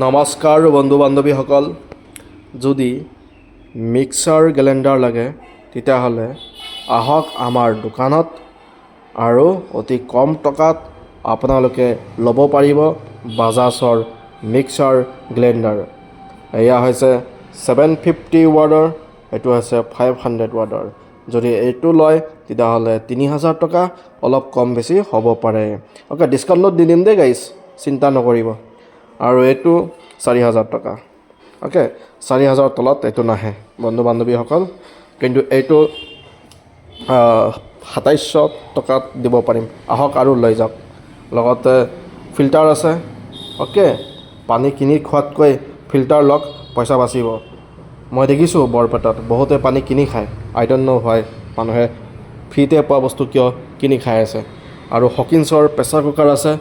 নমস্কাৰ বন্ধু বান্ধৱীসকল, যদি মিক্সাৰ গ্ৰাইণ্ডাৰ লাগে তেতিয়াহ'লে আহক আমাৰ দোকানত আৰু অতি কম টকাত আপোনালোকে ল'ব পাৰিব বাজাজৰ মিক্সাৰ গ্ৰাইণ্ডাৰ। এয়া হৈছে 750 ৱাটৰ, এইটো হৈছে 500 ৱাটৰ। যদি এইটো লয় তেতিয়াহ'লে 3000 টকা, অলপ কম বেছি হ'ব পাৰে। অ'কে, ডিছকাউণ্টত দি দিম দেই গাইজ, চিন্তা নকৰিব। আৰু এইটো 4000 টকা। অ'কে, 4000 তলত এইটো নাহে বন্ধু বান্ধৱীসকল, কিন্তু এইটো 2700 টকাত দিব পাৰিম। আহক আৰু লৈ যাওক। লগতে ফিল্টাৰ আছে। অ'কে, পানী কিনি খোৱাতকৈ ফিল্টাৰ লওক, পইচা বাচিব। মই দেখিছোঁ বৰপেটাত বহুতে পানী কিনি খায়। আই ডণ্ট ন' হোৱাই মানুহে ফ্ৰীতে পোৱা বস্তু কিয় কিনি খাই আছে। আৰু হকিন্সৰ প্ৰেছাৰ কুকাৰ আছে,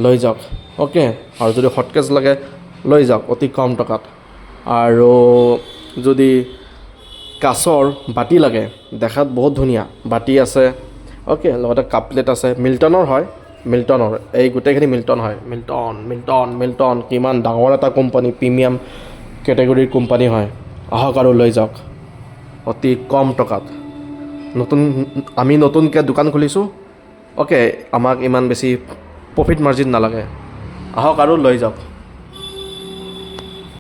লৈ যাওক। অ'কে, আৰু যদি হটকেছ লাগে লৈ যাওক অতি কম টকাত। আৰু যদি কাছৰ বাতি লাগে, দেখাত বহুত ধুনীয়া বাতি আছে। অ'কে, লগতে কাপ প্লেট আছে, মিল্টনৰ হয়, মিল্টনৰ এই গোটেইখিনি মিল্টন হয়। মিল্টন কিমান ডাঙৰ এটা কোম্পানী, প্ৰিমিয়াম কেটেগৰীৰ কোম্পানী হয়। আহক আৰু লৈ যাওক অতি কম টকাত। আমি নতুনকৈ দোকান খুলিছোঁ। অ'কে, আমাক ইমান বেছি প্ৰফিট মাৰ্জিন নালাগে। আহক আৰু লৈ যাওক।